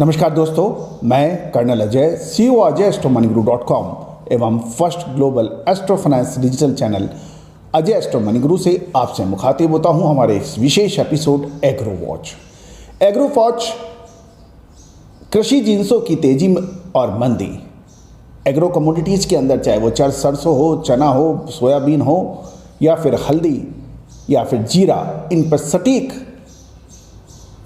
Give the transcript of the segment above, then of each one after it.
नमस्कार दोस्तों, मैं कर्नल अजय, CEO अजय एवं first global astro finance digital channel Ajay astro money गुरु से आपसे मुखातिब होता हूं हमारे इस विशेष एपिसोड एग्रो वॉच कृषि जिन्सों की तेजी और मंदी। एग्रो कमोडिटीज़ के अंदर चाहे वो सरसों हो, चना हो, सोयाबीन हो या फिर हल्दी या फिर जीरा, इन पर सटीक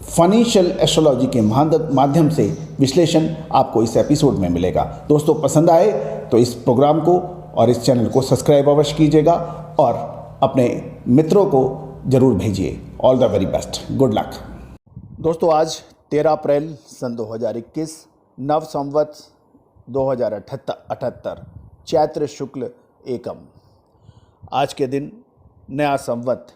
फाइनेंशियल एस्ट्रोलॉजी के माध्यम से विश्लेषण आपको इस एपिसोड में मिलेगा। दोस्तों, पसंद आए तो इस प्रोग्राम को और इस चैनल को सब्सक्राइब अवश्य कीजिएगा और अपने मित्रों को जरूर भेजिए। All the very best, good luck. दोस्तों, आज 13 अप्रैल सन 2021, नव संवत 2078, चैत्र शुक्ल एकम। आज के दिन नया संवत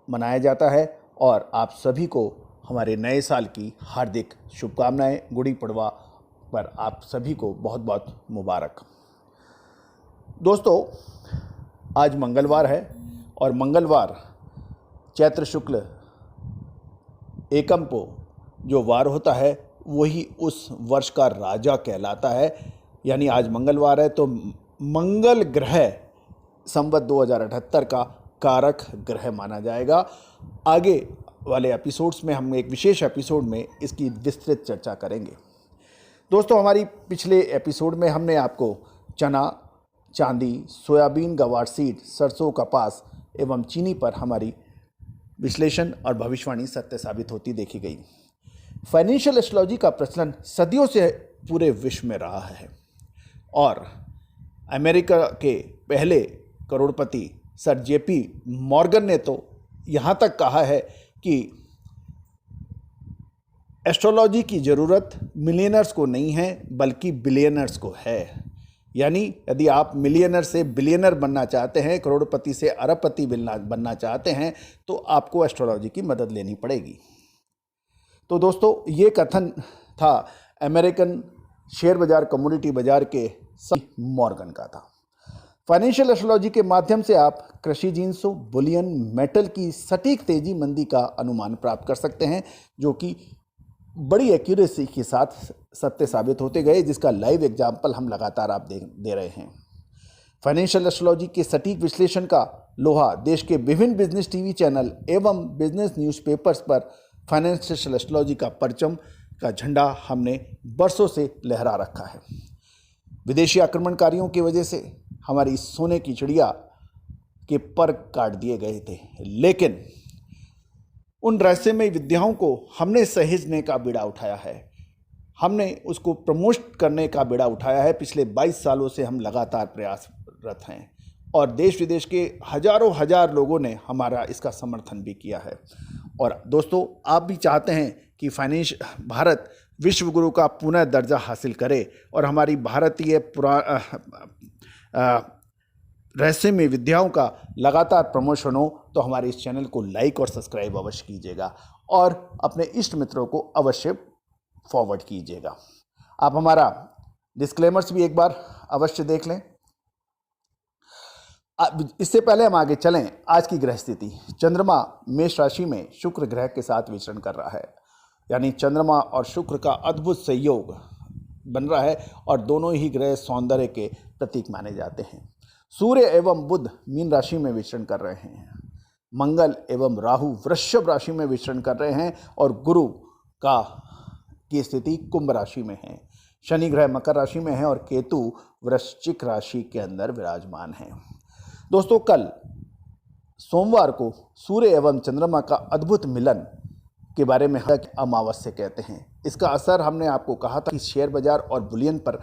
मनाया जाता है और आप सभी को हमारे नए साल की हार्दिक शुभकामनाएं। गुड़ी पड़वा पर आप सभी को बहुत बहुत मुबारक। दोस्तों, आज मंगलवार है और मंगलवार चैत्र शुक्ल एकम को जो वार होता है वही उस वर्ष का राजा कहलाता है। यानी आज मंगलवार है तो मंगल ग्रह संवत 2078 का कारक ग्रह माना जाएगा। आगे वाले एपिसोड्स में हम एक विशेष एपिसोड में इसकी विस्तृत चर्चा करेंगे। दोस्तों, हमारी पिछले एपिसोड में हमने आपको चना, चांदी, सोयाबीन, गवार सीड, सरसों, कपास एवं चीनी पर हमारी विश्लेषण और भविष्यवाणी सत्य साबित होती देखी गई। फाइनेंशियल एस्ट्रोलॉजी का प्रचलन सदियों से पूरे विश्व में रहा है और अमेरिका के पहले करोड़पति सर JP मॉर्गन ने तो यहाँ तक कहा है कि एस्ट्रोलॉजी की ज़रूरत मिलियनर्स को नहीं है बल्कि बिलियनर्स को है। यानी यदि आप मिलियनर से बिलियनर बनना चाहते हैं, करोड़पति से अरबपति बनना चाहते हैं तो आपको एस्ट्रोलॉजी की मदद लेनी पड़ेगी। तो दोस्तों, ये कथन था अमेरिकन शेयर बाजार, कमोडिटी बाजार के मॉर्गन का था। फाइनेंशियल एस्ट्रोलॉजी के माध्यम से आप कृषि जिन्सों, बुलियन, मेटल की सटीक तेजी मंदी का अनुमान प्राप्त कर सकते हैं, जो कि बड़ी एक्यूरेसी के साथ सत्य साबित होते गए, जिसका लाइव एग्जाम्पल हम लगातार आप दे रहे हैं। फाइनेंशियल एस्ट्रोलॉजी के सटीक विश्लेषण का लोहा देश के विभिन्न बिजनेस टीवी चैनल एवं बिजनेस न्यूज़पेपर्स पर फाइनेंशियल एस्ट्रोलॉजी का परचम का झंडा हमने बरसों से लहरा रखा है। विदेशी आक्रमणकारियों की वजह से हमारी सोने की चिड़िया के पर काट दिए गए थे, लेकिन उन रहस्यमय विद्याओं को हमने सहेजने का बीड़ा उठाया है, हमने उसको प्रमोट करने का बीड़ा उठाया है। पिछले 22 सालों से हम लगातार प्रयासरत हैं और देश विदेश के हजारों हजार लोगों ने हमारा इसका समर्थन भी किया है। और दोस्तों, आप भी चाहते हैं कि भारत विश्व गुरु का पुनः दर्जा हासिल करे और हमारी भारतीय रहस्यमय विद्याओं का लगातार प्रमोशन हो, तो हमारे इस चैनल को लाइक और सब्सक्राइब अवश्य कीजिएगा और अपने इष्ट मित्रों को अवश्य फॉरवर्ड कीजिएगा। आप हमारा डिस्क्लेमर्स भी एक बार अवश्य देख लें। इससे पहले हम आगे चलें, आज की ग्रह स्थिति। चंद्रमा मेष राशि में शुक्र ग्रह के साथ विचरण कर रहा है, यानी चंद्रमा और शुक्र का अद्भुत संयोग बन रहा है और दोनों ही ग्रह सौंदर्य के प्रतीक माने जाते हैं। सूर्य एवं बुध मीन राशि में विचरण कर रहे हैं, मंगल एवं राहु वृषभ राशि में विचरण कर रहे हैं और गुरु की स्थिति कुंभ राशि में है। शनि ग्रह मकर राशि में है और केतु वृश्चिक राशि के अंदर विराजमान है। दोस्तों, कल सोमवार को सूर्य एवं चंद्रमा का अद्भुत मिलन के बारे में अमावस्या कहते हैं। इसका असर हमने आपको कहा था कि शेयर बाजार और बुलियन पर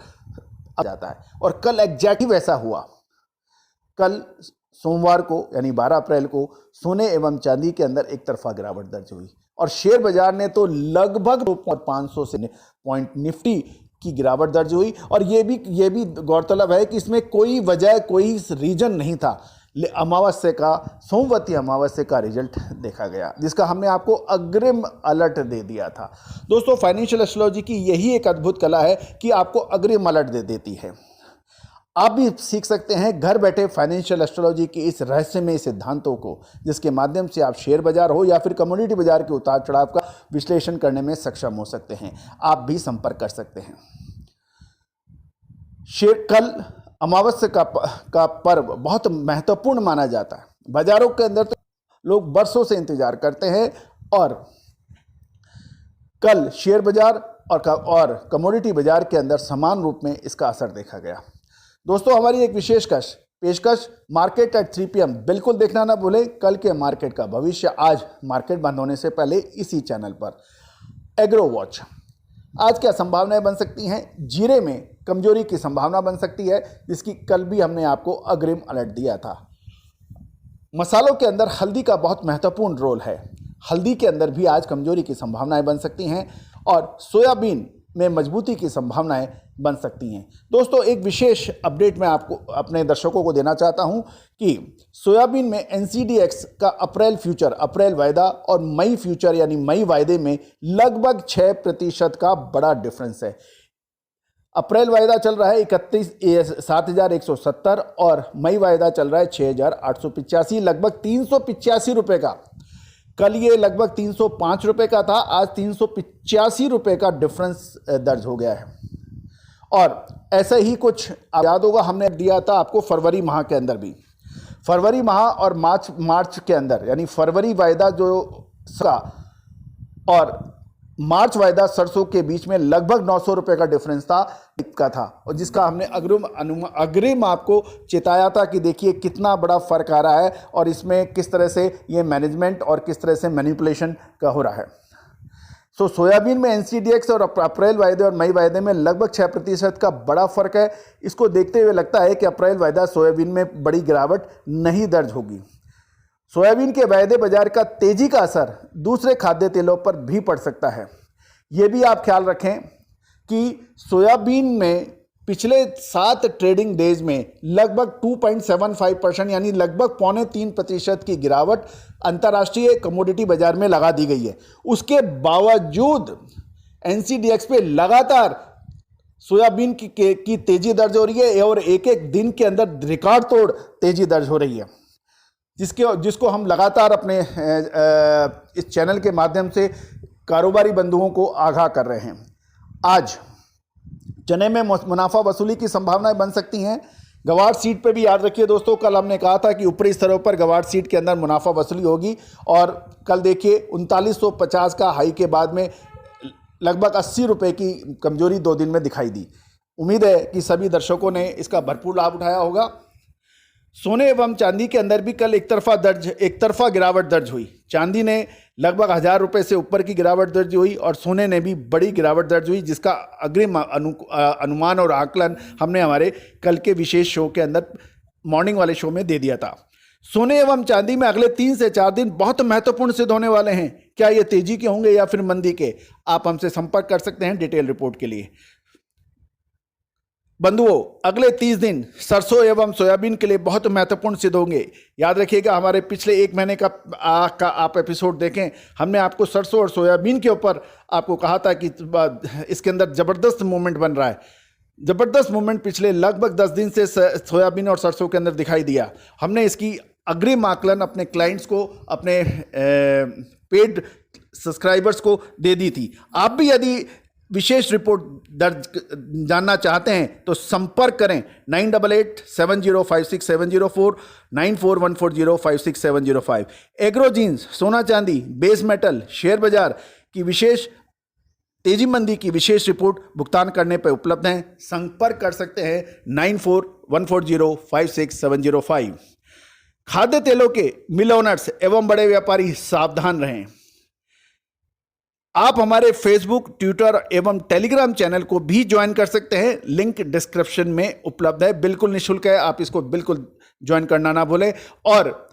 आ जाता है और कल एग्जैक्टली वैसा हुआ। कल सोमवार को यानी 12 अप्रैल को सोने एवं चांदी के अंदर एक तरफा गिरावट दर्ज हुई और शेयर बाजार ने तो लगभग 500 से पॉइंट निफ्टी की गिरावट दर्ज हुई। और ये भी गौरतलब है कि इसमें कोई वजह, कोई रीजन नहीं था। अमावस्या का, सोमवती अमावस्या का रिजल्ट देखा गया, जिसका हमने आपको अग्रिम अलर्ट दे दिया था। दोस्तों, फाइनेंशियल एस्ट्रोलॉजी की यही एक अद्भुत कला है कि आपको अग्रिम अलर्ट दे देती है। आप भी सीख सकते हैं घर बैठे फाइनेंशियल एस्ट्रोलॉजी के इस रहस्यमय सिद्धांतों को, जिसके माध्यम से आप शेयर बाजार हो या फिर कमोडिटी बाजार के उतार चढ़ाव का विश्लेषण करने में सक्षम हो सकते हैं। आप भी संपर्क कर सकते हैं। कल अमावस्या का पर्व बहुत महत्वपूर्ण माना जाता है। बाजारों के अंदर तो लोग बरसों से इंतजार करते हैं और कल शेयर बाजार और कमोडिटी बाजार के अंदर समान रूप में इसका असर देखा गया। दोस्तों, हमारी एक विशेष पेशकश मार्केट एट 3 PM बिल्कुल देखना ना भूलें। कल के मार्केट का भविष्य आज मार्केट बंद होने से पहले इसी चैनल पर। एग्रो वॉच, आज क्या संभावनाएं बन सकती हैं? जीरे में कमजोरी की संभावना बन सकती है, जिसकी कल भी हमने आपको अग्रिम अलर्ट दिया था। मसालों के अंदर हल्दी का बहुत महत्वपूर्ण रोल है। हल्दी के अंदर भी आज कमजोरी की संभावनाएं बन सकती हैं और सोयाबीन में मजबूती की संभावनाएं बन सकती हैं। दोस्तों, एक विशेष अपडेट मैं आपको अपने दर्शकों को देना चाहता हूं कि सोयाबीन में NCDX का अप्रैल वायदा और मई फ्यूचर यानी मई वायदे में लगभग 6% का बड़ा डिफरेंस है। अप्रैल वायदा चल रहा है 7,170 और मई वायदा चल रहा है 6,885, लगभग 385 रुपए का। कल ये लगभग 305 रुपए का था, आज 385 रुपए का डिफरेंस दर्ज हो गया है। और ऐसा ही कुछ याद होगा हमने दिया था आपको फरवरी माह के अंदर भी। फरवरी माह और मार्च के अंदर यानी फरवरी वायदा जो और मार्च वायदा सरसों के बीच में लगभग 900 रुपए का डिफरेंस था और जिसका हमने अग्रिम आपको चेताया था कि देखिए कितना बड़ा फर्क आ रहा है और इसमें किस तरह से ये मैनेजमेंट और किस तरह से मैनिपुलेशन का हो रहा है। सो सोयाबीन में NCDX और अप्रैल वायदे और मई वायदे में लगभग 6% का बड़ा फर्क है। इसको देखते हुए लगता है कि अप्रैल वायदा सोयाबीन में बड़ी गिरावट नहीं दर्ज होगी। सोयाबीन के वायदे बाजार का तेजी का असर दूसरे खाद्य तेलों पर भी पड़ सकता है। यह भी आप ख्याल रखें कि सोयाबीन में पिछले 7 ट्रेडिंग डेज में लगभग 2.75% यानी लगभग 3.25% की गिरावट अंतर्राष्ट्रीय कमोडिटी बाजार में लगा दी गई है। उसके बावजूद NCDX पे लगातार सोयाबीन की तेजी दर्ज हो रही है और एक एक दिन के अंदर रिकॉर्ड तोड़ तेजी दर्ज हो रही है, जिसको हम लगातार अपने इस चैनल के माध्यम से कारोबारी बंधुओं को आगाह कर रहे हैं। आज चने में मुनाफा वसूली की संभावनाएं बन सकती हैं। गवार सीट पे भी याद रखिए दोस्तों, कल हमने कहा था कि ऊपरी स्तरों पर गवार सीट के अंदर मुनाफा वसूली होगी और कल देखिए 3950 का हाई के बाद में लगभग 80 रुपए की कमजोरी 2 दिन में दिखाई दी। उम्मीद है कि सभी दर्शकों ने इसका भरपूर लाभ उठाया होगा। सोने एवं चांदी के अंदर भी कल एक तरफा गिरावट दर्ज हुई। चांदी ने लगभग 1000 रुपए से ऊपर की गिरावट दर्ज हुई और सोने ने भी बड़ी गिरावट दर्ज हुई, जिसका अग्रिम अनुमान और आकलन हमने हमारे कल के विशेष शो के अंदर मॉर्निंग वाले शो में दे दिया था। सोने एवं चांदी में अगले 3 से 4 दिन बहुत महत्वपूर्ण सिद्ध होने वाले हैं। क्या ये तेजी के होंगे या फिर मंदी के? आप हमसे संपर्क कर सकते हैं डिटेल रिपोर्ट के लिए। बंधुओं, अगले 30 दिन सरसों एवं सोयाबीन के लिए बहुत महत्वपूर्ण सिद्ध होंगे। याद रखिएगा, हमारे पिछले 1 महीने का आप एपिसोड देखें। हमने आपको सरसों और सोयाबीन के ऊपर आपको कहा था कि इसके अंदर ज़बरदस्त मूवमेंट बन रहा है। ज़बरदस्त मूवमेंट पिछले लगभग 10 दिन से सोयाबीन और सरसों के अंदर दिखाई दिया। हमने इसकी अग्रिम आकलन अपने क्लाइंट्स को, अपने पेड सब्सक्राइबर्स को दे दी थी। आप भी यदि विशेष रिपोर्ट दर्ज जानना चाहते हैं तो संपर्क करें 9887056704 9414056705। एग्रोजीन्स, सोना चांदी, बेस मेटल, शेयर बाजार की विशेष तेजी मंदी की विशेष रिपोर्ट भुगतान करने पर उपलब्ध हैं। संपर्क कर सकते हैं 9414056705। खाद्य तेलों के मिल ओनर्स एवं बड़े व्यापारी सावधान रहें। आप हमारे फेसबुक, ट्विटर एवं टेलीग्राम चैनल को भी ज्वाइन कर सकते हैं। लिंक डिस्क्रिप्शन में उपलब्ध है, बिल्कुल निःशुल्क है। आप इसको बिल्कुल ज्वाइन करना ना भूलें। और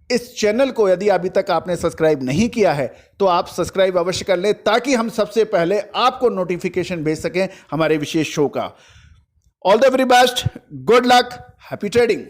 इस चैनल को यदि अभी तक आपने सब्सक्राइब नहीं किया है तो आप सब्सक्राइब अवश्य कर लें, ताकि हम सबसे पहले आपको नोटिफिकेशन भेज सकें हमारे विशेष शो का। All the very best, good luck, happy trading.